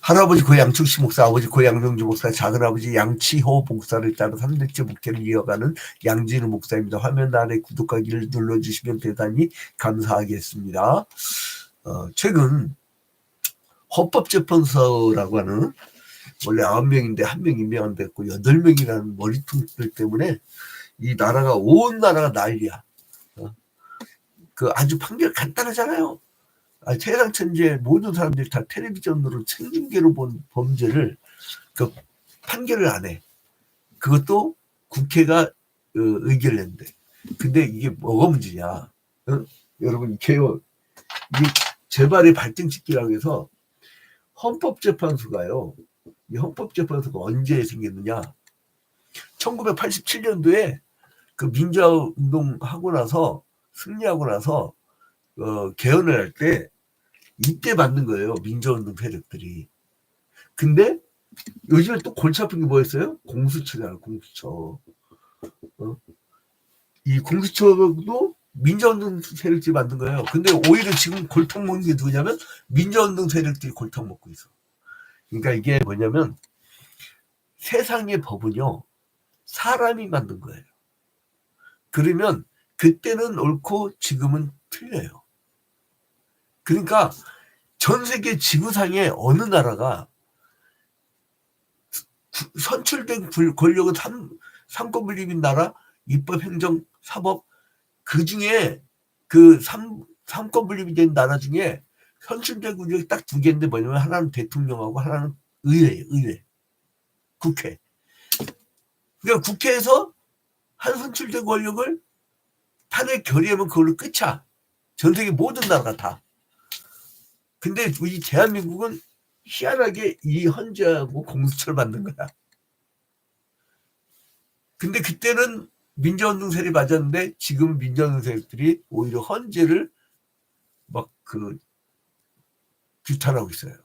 할아버지 고양충씨 목사, 아버지 고양명주 목사, 작은아버지 양치호 목사를 따라 3대째 목회를 이어가는 양진우 목사입니다. 화면 아래 구독하기를 눌러주시면 대단히 감사하겠습니다. 최근 헌법재판소라고 하는 원래 9명인데 1명이 임명됐고 8명이라는 머리통들 때문에 이 나라가 온 나라가 난리야. 그 아주 판결 간단하잖아요. 세상 천지의 모든 사람들이 다 텔레비전으로 생중계로 본 범죄를 그 판결을 안 해. 그것도 국회가 의결을 낸대. 근데 이게 뭐가 문제냐? 여러분 개요. 이 재발의 발등찍기라고 해서 헌법재판소가요. 이 헌법재판소가 언제 생겼느냐? 1987년도에 그 민주화운동 하고 나서 승리하고 나서 개헌을 할 때 이때 만든 거예요. 민주화운동 세력들이. 근데 요즘에 또 골치 아픈 게 뭐였어요? 공수처잖아. 공수처. 이 공수처도 민주화운동 세력들이 만든 거예요. 근데 오히려 지금 골탕 먹는 게 누구냐면 민주화운동 세력들이 골탕 먹고 있어. 그러니까 이게 뭐냐면 세상의 법은요. 사람이 만든 거예요. 그러면 그때는 옳고 지금은 틀려요. 그러니까 전 세계 지구상의 어느 나라가 선출된 권력은 삼권분립인 나라, 입법, 행정, 사법 그 중에 그 삼권분립이 된 나라 중에 선출된 권력이 딱 2개인데 뭐냐면 하나는 대통령하고 하나는 의회, 국회. 그러니까 국회에서 한 선출된 권력을 탄핵 결의하면 그걸로 끝이야. 전 세계 모든 나라가 다. 근데 이 대한민국은 희한하게 이 헌재하고 공수처를 만든 거야. 근데 그때는 민주화운동 세력이 맞았는데 지금 민주화운동 세력들이 오히려 헌재를 막 규탄하고 있어요.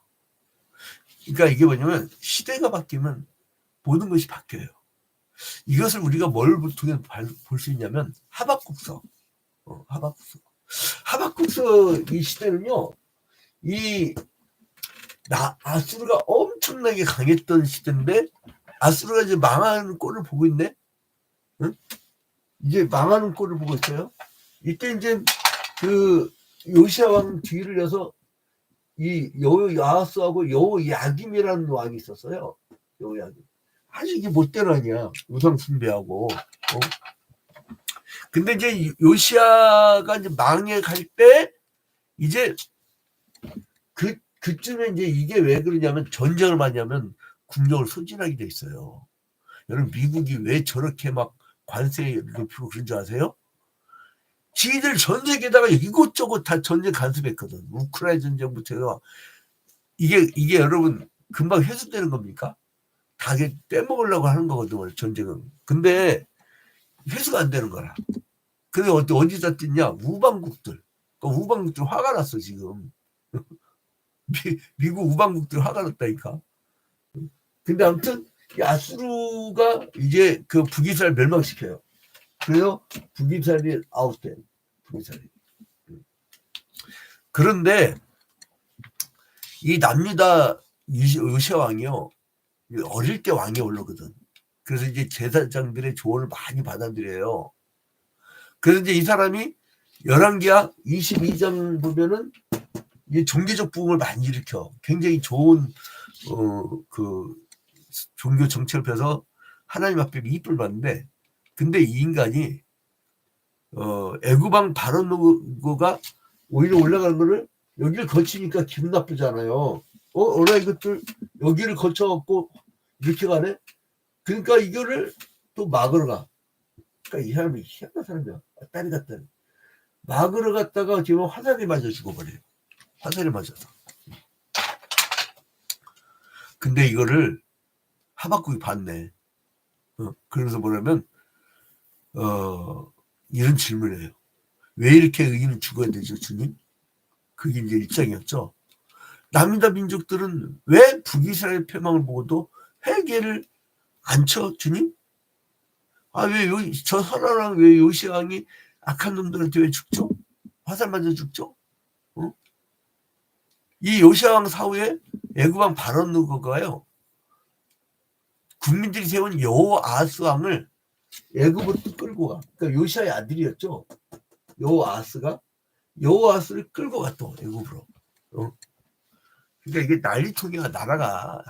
그러니까 이게 뭐냐면 시대가 바뀌면 모든 것이 바뀌어요. 이것을 우리가 뭘 통해 볼 수 있냐면 하박국서. 하박국서 이 시대는요. 아수르가 엄청나게 강했던 시대인데 아수르가 이제 망하는 꼴을 보고 있네. 응? 이제 망하는 꼴을 보고 있어요. 이때 이제 그 요시야 왕 뒤를 이어서 이 여호야스하고 여호야김이라는 왕이 있었어요. 여호야김. 아주 이게 못된 왕이야. 우상 숭배하고. 근데 이제 요시야가 이제 망해 갈 때 이제 그쯤에 이제 이게 왜 그러냐면 전쟁을 많이 하면 국력을 소진하게 돼 있어요. 여러분 미국이 왜 저렇게 막 관세 높이고 그런 줄 아세요? 지들 전 세계에다가 이곳저곳 다 전쟁 간섭했거든. 우크라이나 전쟁부터 해서 이게 여러분 금방 해소되는 겁니까? 다 떼먹으려고 하는 거거든 전쟁은. 근데 회수가 안 되는 거라. 근데 어디다 뜯냐? 우방국들. 우방국들 화가 났어 지금. 미국 우방국들 화가 났다니까. 근데 아무튼 아수르가 이제 그 북이스라엘 멸망시켜요. 그래서 북이스라엘이 아웃돼. 북이스라엘. 그런데 이 남유다 요시야 왕이요. 어릴 때 왕이 올라거든. 그래서 이제 제사장들의 조언을 많이 받아들여요. 그래서 이제 이 사람이 열왕기하 22장 보면은 이 종교적 부흥을 많이 일으켜. 굉장히 좋은 그 종교 정책을 펴서 하나님 앞에 이쁨을 받는데, 근데 이 인간이 애굽왕 바로노가 오히려 올라가는 거를 여기를 거치니까 기분 나쁘잖아요. 어라 이것들 여기를 거쳐갖고 이렇게 가네. 그러니까 이거를 또 막으러 가. 그러니까 이 사람이 희한한 사람이야. 딸이 갔다니. 막으러 갔다가 지금 화살에 맞아 죽어버려요. 화살에 맞아서. 근데 이거를 하박국이 봤네. 그래서 뭐냐면 이런 질문을 해요. 왜 이렇게 의인은 죽어야 되죠, 주님? 그게 이제 입장이었죠. 남유다 민족들은 왜 북이스라엘 패망을 보고도 회개를 안 쳐, 주님? 왜 저 선한 왜 요시야 왕이 악한 놈들한테 왜 죽죠? 화살 맞아 죽죠? 이 요시야 왕 사후에 애굽왕 바론 느고가요. 국민들이 세운 여호아스 왕을 애굽으로 끌고 가. 그러니까 요시아의 아들이었죠. 여호아스가 여호아스를 끌고 갔다 애굽으로. 그러니까 이게 난리통이야 나라가.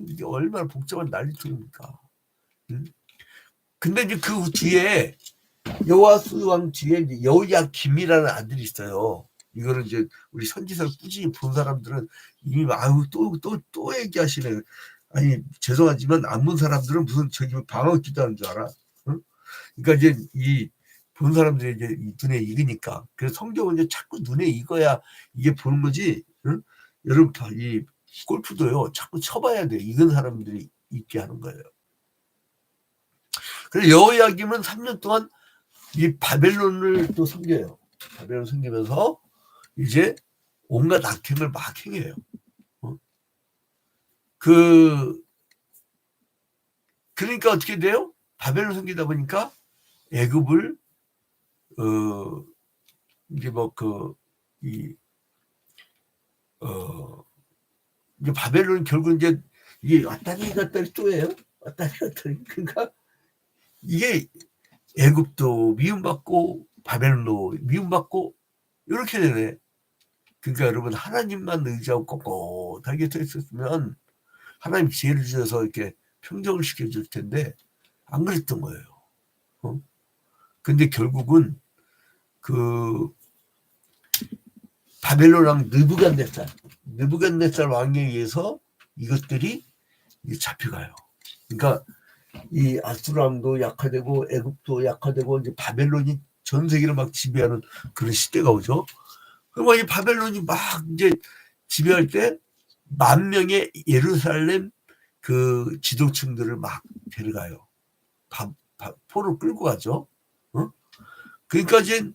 이게 얼마나 복잡한 난리통입니까. 응? 근데 이제 그 뒤에 여호아스 왕 뒤에 이제 여호야김이라는 아들이 있어요. 이거는 이제 우리 선지서를 꾸준히 본 사람들은 이미 아유 또 얘기하시네. 아니 죄송하지만 안 본 사람들은 무슨 저기 방어 기도하는 줄 알아. 응? 그러니까 이제 이 본 사람들이 이제 눈에 익으니까. 그래서 성경은 이제 자꾸 눈에 익어야 이게 보는 거지. 응? 여러분 이 골프도요 자꾸 쳐봐야 돼. 익은 사람들이 있게 하는 거예요. 그래서 여호야김은 3년 동안 이 바벨론을 또 섬겨요. 바벨론 섬기면서 이제 온갖 악행을 막 행해요. 그러니까 어떻게 돼요? 바벨론 섬기다 보니까 애굽을 이제 이제 바벨론 결국 이제 이게 왔다리 갔다리 또예요. 왔다리 갔다리. 그러니까 이게 애굽도 미움받고 바벨론도 미움받고 이렇게 되네. 그러니까 여러분 하나님만 의지하고 꼿꼿하게 서 있었으면 하나님 지혜를 주셔서 이렇게 평정을 시켜줄 텐데 안 그랬던 거예요. 근데 결국은 그 바벨론 왕 느부갓네살 왕에 의해서 이것들이 잡혀가요. 그러니까 이 아수르 왕도 약화되고 애굽도 약화되고 이제 바벨론이 전 세계를 막 지배하는 그런 시대가 오죠. 그럼 이 바벨론이 막 이제 지배할 때 10,000명의 예루살렘 그 지도층들을 막 데려가요. 포로 끌고 가죠. 그러니까 이제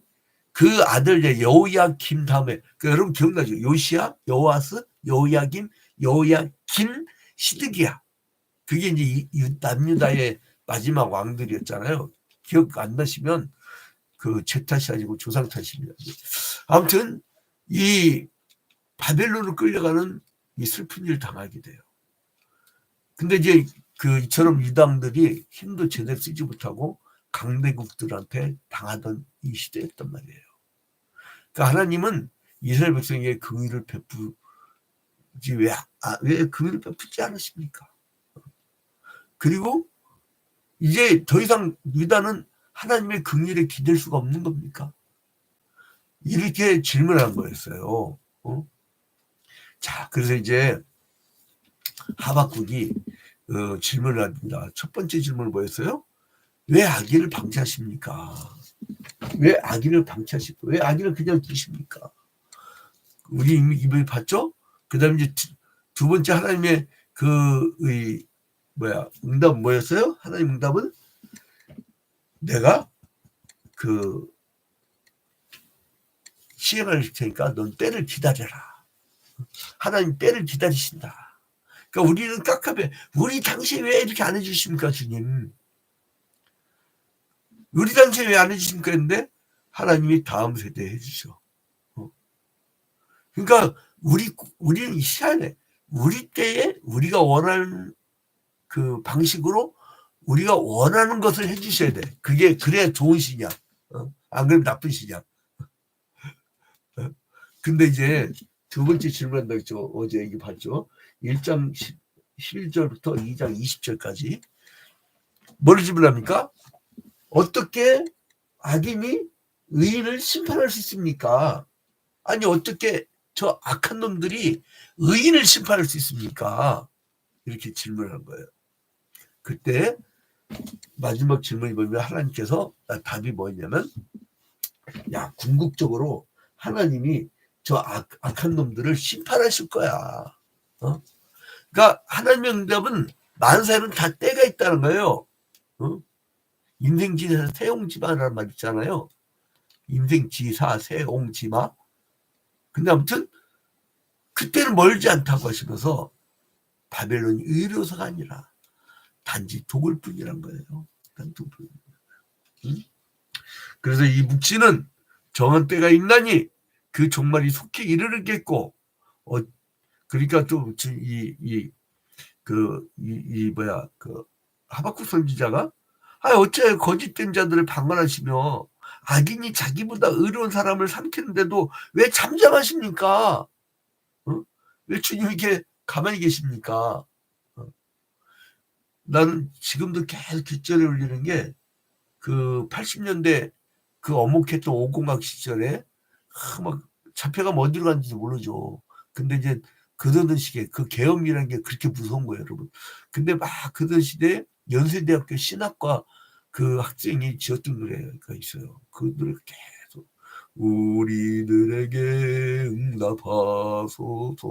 그 아들 이제 여호야김 다음에 그 여러분 기억나죠? 요시야, 여호아스, 여호야김, 여호야김, 시드기야. 그게 이제 남유다의 마지막 왕들이었잖아요. 기억 안 나시면 그 제 탓이 아니고 조상 탓입니다. 아무튼 이 바벨론으로 끌려가는 이 슬픈 일을 당하게 돼요. 근데 이제 이처럼 유당들이 힘도 제대로 쓰지 못하고 강대국들한테 당하던 이 시대였단 말이에요. 그러니까 하나님은 이스라엘 백성에게 긍휼을 베푸지 왜 긍휼을 베푸지 않으십니까? 그리고 이제 더 이상 유다는 하나님의 긍휼에 기댈 수가 없는 겁니까? 이렇게 질문한 거였어요. 자, 그래서 이제 하박국이 질문을 합니다. 첫 번째 질문은 뭐였어요? 왜 악인을 방치하십니까? 왜 악인을 방치하십니까? 왜 악인을 그냥 두십니까? 우리 이미 봤죠? 그 다음에 이제 두 번째 하나님의 응답 뭐였어요? 하나님 응답은 내가 시행할 테니까 넌 때를 기다려라. 하나님 때를 기다리신다. 그러니까 우리는 깝깝해. 우리 당시에 왜 이렇게 안 해주십니까, 주님? 우리 당시에 왜 안 해주십니까? 했는데 하나님이 다음 세대에 해주셔. 그러니까 우리는 희한해. 우리 때에 우리가 원하는 그 방식으로 우리가 원하는 것을 해주셔야 돼. 그래야 좋은 신약. 안 그러면 나쁜 신약. 근데 이제 두 번째 질문한다 했죠. 어제 얘기 봤죠. 1장 11절부터 2장 20절까지. 뭘 질문합니까? 어떻게 악인이 의인을 심판할 수 있습니까? 아니 어떻게 저 악한 놈들이 의인을 심판할 수 있습니까? 이렇게 질문한 거예요. 그때 마지막 질문이 뭐냐면 하나님께서 답이 뭐였냐면 야 궁극적으로 하나님이 저 악한 놈들을 심판하실 거야. 그러니까 하나님의 응답은 만사에는 다 때가 있다는 거예요. 인생지사 세옹지마라는 말 있잖아요. 인생지사 세옹지마. 근데 아무튼 그때는 멀지 않다고 하시면서 바벨론이 의로서가 아니라 단지 독을 뿐이란 거예요. 그래서 이 묵시는 정한 때가 있나니 그 종말이 속히 이르겠고 그러니까 또 하박국 선지자가 어째 거짓된 자들을 방관하시며 악인이 자기보다 의로운 사람을 삼키는데도 왜 잠잠하십니까? 어? 왜 주님 이렇게 가만히 계십니까? 나는 지금도 계속 귓절에 울리는 게 그 80년대 그 어목했던 오공학 시절에 막 잡혀가면 어디로 갔는지 모르죠. 근데 이제 그러던 시기에 그 계엄이라는 게 그렇게 무서운 거예요, 여러분. 근데 막 그러던 시대에 연세대학교 신학과 그 학생이 지었던 노래가 있어요. 그 노래가 계속 우리들에게 응답하소서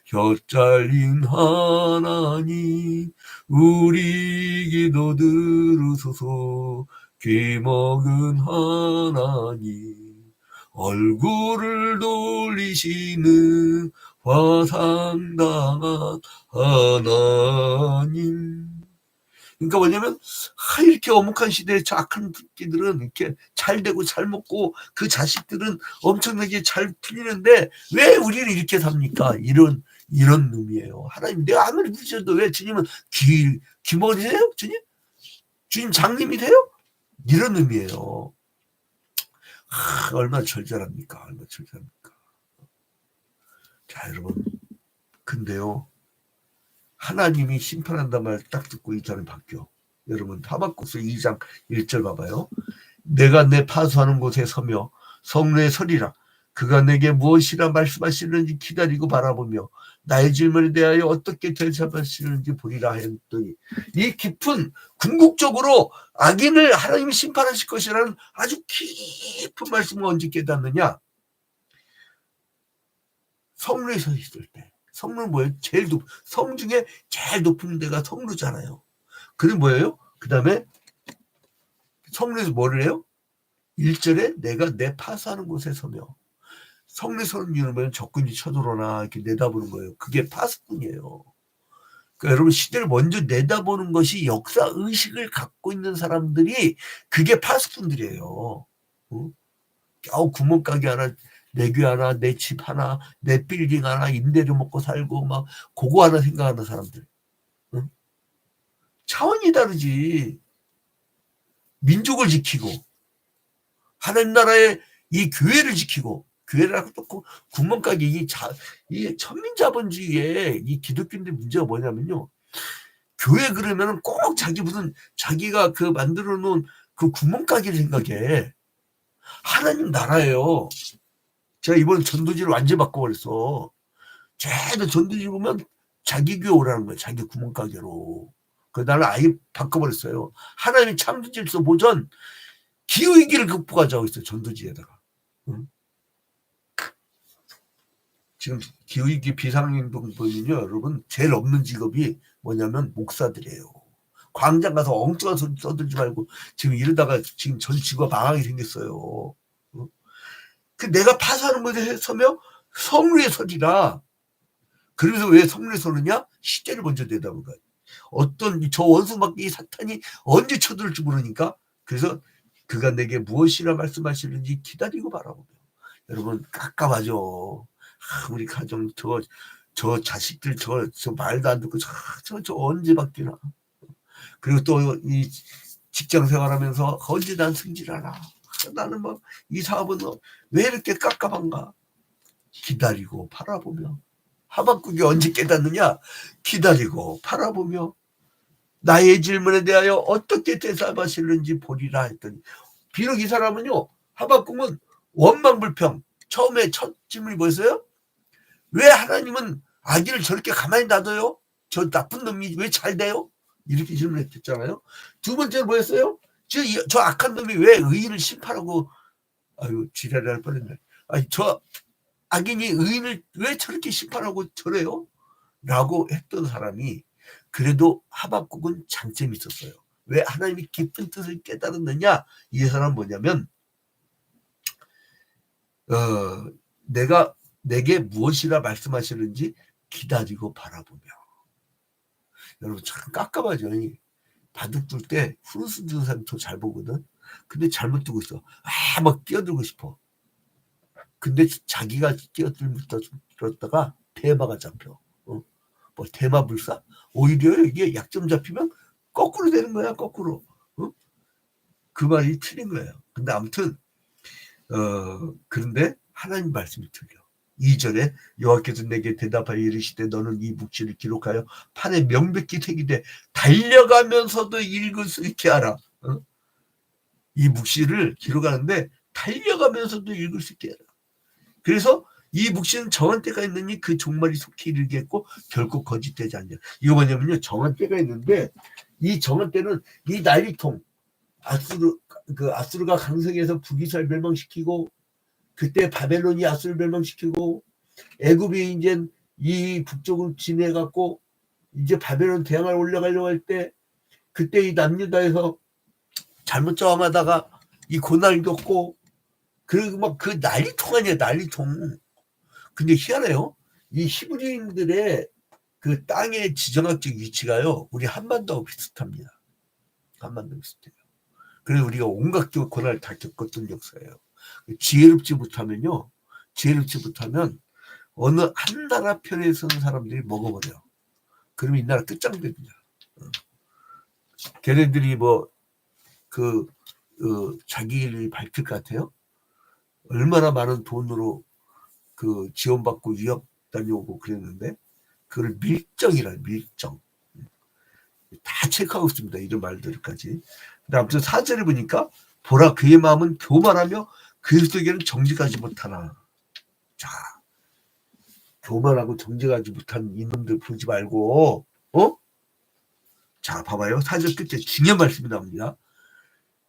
혀 잘린 하나님 우리 기도 들으소서 귀먹은 하나님 얼굴을 돌리시는 화상당한 하나님. 그러니까 뭐냐면 이렇게 어묵한 시대에 저 악한 끼들은 이렇게 잘 되고 잘 먹고 그 자식들은 엄청나게 잘 풀리는데 왜 우리는 이렇게 삽니까? 이런 의미예요. 하나님 내가 아무리 부르셔도 왜 주님은 귀머리세요? 주님 장님이세요? 이런 의미예요. 얼마나 절절합니까? 얼마나 절절합니까? 자, 여러분. 근데요. 하나님이 심판한단 말 딱 듣고 이 장이 바뀌어. 여러분 하박국서 2장 1절 봐봐요. 내가 내 파수하는 곳에 서며 성루에 서리라. 그가 내게 무엇이라 말씀하시는지 기다리고 바라보며 나의 질문에 대하여 어떻게 대답하시는지 보리라 했더니 이 깊은 궁극적으로 악인을 하나님이 심판하실 것이라는 아주 깊은 말씀을 언제 깨닫느냐? 성루에 서 있을 때. 성루는 뭐예요? 성 중에 제일 높은 데가 성루잖아요. 그게 뭐예요? 그 다음에 성루에서 뭐를 해요? 1절에 내가 내 파수하는 곳에 서며 성루에 서는 이유는 뭐예요? 적군이 쳐들어오나 이렇게 내다보는 거예요. 그게 파수꾼이에요. 그러니까 여러분 시대를 먼저 내다보는 것이 역사의식을 갖고 있는 사람들이 그게 파수꾼들이에요. 구멍가게 하나 내 귀 하나 내 집 하나 내 빌딩 하나 임대료 먹고 살고 막 그거 하나 생각하는 사람들. 응? 차원이 다르지. 민족을 지키고 하나님 나라의 이 교회를 지키고 교회라고 또 구멍가게 이 천민자본주의의 이 기독교인들 문제가 뭐냐면요. 교회 그러면은 꼭 자기가 그 만들어 놓은 그 구멍가게를 생각해. 하나님 나라예요. 제가 이번 전도지를 완전히 바꿔버렸어. 쟤도 전도지 보면 자기 교회 오라는 거예요. 자기 구멍가게로. 그 나를 아예 바꿔버렸어요. 하나님의 창조질서 보전 기후위기를 극복하자고 했어요. 전도지에다가. 응? 지금 기후위기 비상행동 보면요. 여러분 제일 없는 직업이 뭐냐면 목사들이에요. 광장 가서 엉뚱한 소리 써들지 말고 지금 이러다가 지금 전 직업 망하게 생겼어요. 그 내가 파수하는 곳에 서며 성루에 서리라. 그러면서 왜 성루에 서느냐? 시대를 먼저 내다보는 거야. 어떤 저 원수막이 사탄이 언제 쳐들을지 모르니까 그래서 그가 내게 무엇이라 말씀하시는지 기다리고 바라보며 여러분 깝깝하죠. 우리 가정 저 자식들 저 말도 안 듣고 저 언제 바뀌나. 그리고 또 이 직장 생활하면서 언제 난 승진하나. 나는 뭐 이 사업은 왜 이렇게 깝깝한가. 기다리고 바라보며 하박국이 언제 깨닫느냐? 기다리고 바라보며 나의 질문에 대하여 어떻게 대답하실는지 보리라 했더니 비록 이 사람은요. 하박국은 원망불평. 처음에 첫 질문이 뭐였어요? 왜 하나님은 아기를 저렇게 가만히 놔둬요? 저 나쁜 놈이 왜 잘 돼요? 이렇게 질문했잖아요. 두 번째는 뭐였어요? 저 악한 놈이 왜 의인을 심판하고 지랄할 뻔했네. 저 악인이 의인을 왜 저렇게 심판하고 저래요? 라고 했던 사람이 그래도 하박국은 장점이 있었어요. 왜 하나님이 깊은 뜻을 깨달았느냐? 이 사람은 뭐냐면 내가 내게 무엇이라 말씀하시는지 기다리고 바라보며. 여러분 참 깝깝하죠. 바둑 둘 때 후르스 두는 사람이 더 잘 보거든. 근데 잘못 두고 있어. 막 끼어들고 싶어. 근데 자기가 끼어들었다가 대마가 잡혀. 뭐 대마불사? 오히려 이게 약점 잡히면 거꾸로 되는 거야, 거꾸로. 그 말이 틀린 거예요. 근데 아무튼 그런데 하나님 말씀이 틀려. 2절에 여호와께서 내게 대답하여 이르시되 너는 이 묵시를 기록하여 판에 명백히 새기되 달려가면서도 읽을 수 있게 하라. 이 묵시를 기록하는데 달려가면서도 읽을 수 있게 하라. 그래서 이 묵시는 정한 때가 있느니 그 종말이 속히 이르겠고 결코 거짓되지 않냐. 이거 뭐냐면요, 정한 때가 있는데 이 정한 때는 이 난리통 아수르가 강성해서 북이스라엘 멸망시키고, 그때 바벨론이 아수르 멸망시키고, 애굽이 이제 이 북쪽을 지내갖고 이제 바벨론 대항을 올라가려고 할 때, 그때 이 남유다에서 잘못 저항하다가 이 고난을 겪고, 그리고 막 그 난리통 아니야, 난리통. 근데 희한해요. 이 히브리인들의 그 땅의 지정학적 위치가요, 우리 한반도하고 비슷합니다. 한반도 비슷해요. 그래서 우리가 온갖 고난을 다 겪었던 역사예요. 지혜롭지 못하면 어느 한 나라 편에 서는 사람들이 먹어버려. 그러면 이 나라 끝장됩니다. 걔네들이 자기를 밝힐 것 같아요? 얼마나 많은 돈으로 지원받고 유학 다녀오고 그랬는데, 그걸 밀정이라, 밀정. 다 체크하고 있습니다, 이런 말들까지. 근데 아무튼 4절에 보니까 보라 그의 마음은 교만하며 그리스도에게는 정직하지 못하나. 자, 교만하고 정직하지 못한 이놈들 보지 말고, 자, 봐봐요. 4절 끝에 중요한 말씀이 나옵니다.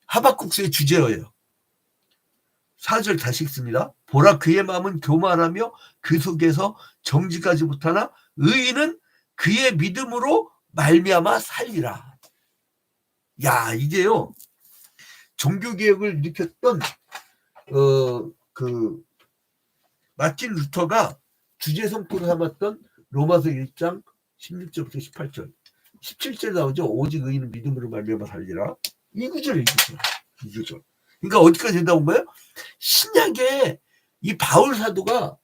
하박국서의 주제어예요. 4절 다시 읽습니다. 보라 그의 마음은 교만하며 그 속에서 정직하지 못하나 의인은 그의 믿음으로 말미암아 살리라. 야, 이게요, 종교개혁을 일으켰던 마틴 루터가 주제 성토로 삼았던 로마서 1장 16절부터 18절 17절 나오죠. 오직 의인은 믿음으로 말미암아 살리라. 이 구절. 그러니까 어디까지 된다고 온 거예요? 신약에 이 바울 사도가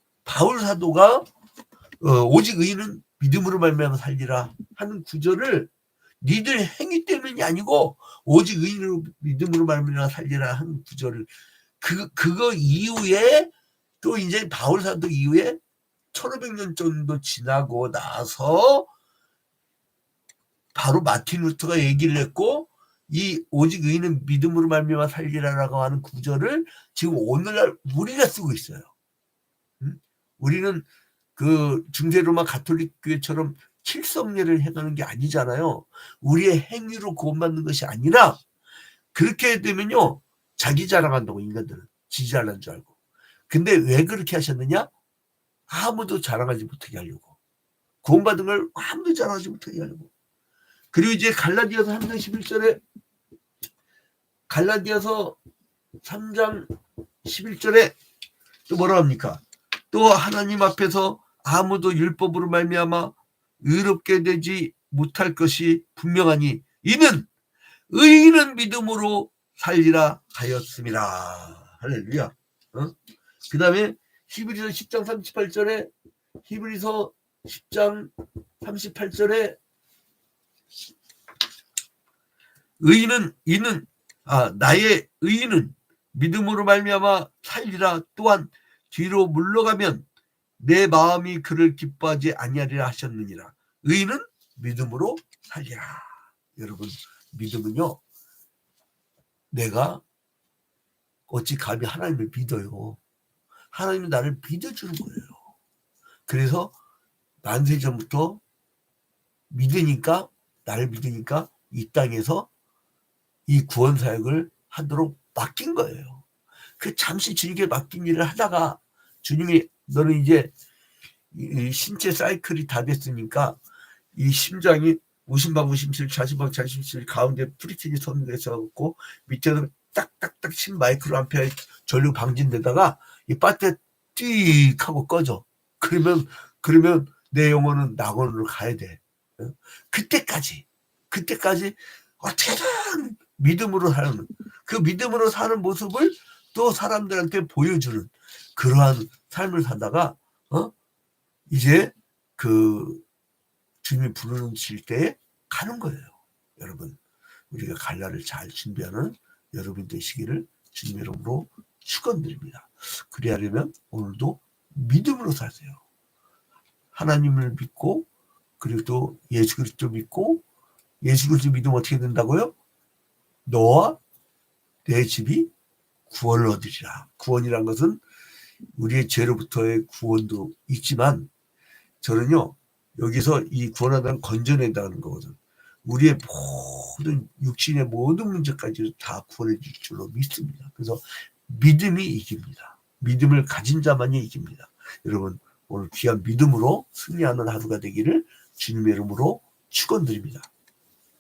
오직 의인은 믿음으로 말미암아 살리라 하는 구절을 니들 행위 때문이 아니고 오직 의인으로 믿음으로 말미암아 살리라 하는 구절을 그거 이후에 또 이제 바울 사도 이후에 1500년 정도 지나고 나서 바로 마틴 루터가 얘기를 했고, 이 오직 의인은 믿음으로 말미암아 살리라라고 하는 구절을 지금 오늘날 우리가 쓰고 있어요. 우리는 그 중세로마 가톨릭 교회처럼 칠성례를 해가는 게 아니잖아요. 우리의 행위로 구원받는 것이 아니라, 그렇게 되면요 자기 자랑한다고, 인간들은 지지하는 줄 알고. 근데 왜 그렇게 하셨느냐? 아무도 자랑하지 못하게 하려고. 구원받은 걸 아무도 자랑하지 못하게 하려고. 그리고 이제 갈라디아서 3장 11절에 갈라디아서 3장 11절에 또 뭐라 합니까? 또 하나님 앞에서 아무도 율법으로 말미암아 의롭게 되지 못할 것이 분명하니 이는 의인은 믿음으로 살리라 하였습니다. 할렐루야. 그 다음에 히브리서 10장 38절에 히브리서 10장 38절에 나의 의인은 믿음으로 말미암아 살리라. 또한 뒤로 물러가면 내 마음이 그를 기뻐하지 아니하리라 하셨느니라. 의인은 믿음으로 살리라. 여러분, 믿음은요, 내가 어찌 감히 하나님을 믿어요. 하나님이 나를 믿어주는 거예요. 그래서 만세 전부터 나를 믿으니까 이 땅에서 이 구원 사역을 하도록 맡긴 거예요. 그 잠시 주님께 맡긴 일을 하다가 주님이 너는 이제 이 신체 사이클이 다 됐으니까 이 심장이 우심방 우심실 좌심방 좌심실 가운데 프리틴이 선거해서 밑에서 딱딱딱 10마이크로 암페어 전류 방진되다가 이 배터리 띡 하고 꺼져. 그러면 내 영혼은 낙원으로 가야 돼. 그때까지 어떻게든 믿음으로 사는, 그 믿음으로 사는 모습을 또 사람들한테 보여주는 그러한 삶을 살다가 이제 그 주님이 부르실 때에 가는 거예요. 여러분, 우리가 갈 날을 잘 준비하는 여러분 되시기를 주님의 이름으로 축원드립니다. 그리하려면 오늘도 믿음으로 사세요. 하나님을 믿고, 그리고 또 예수 그리스도 믿고, 예수 그리스도 믿으면 어떻게 된다고요? 너와 내 집이 구원을 얻으리라. 구원이란 것은 우리의 죄로부터의 구원도 있지만, 저는요 여기서 이 구원하다는 건져낸다는 거거든. 우리의 모든 육신의 모든 문제까지 다 구원해 줄 줄로 믿습니다. 그래서 믿음이 이깁니다. 믿음을 가진 자만이 이깁니다. 여러분, 오늘 귀한 믿음으로 승리하는 하루가 되기를 주님의 이름으로 축원드립니다.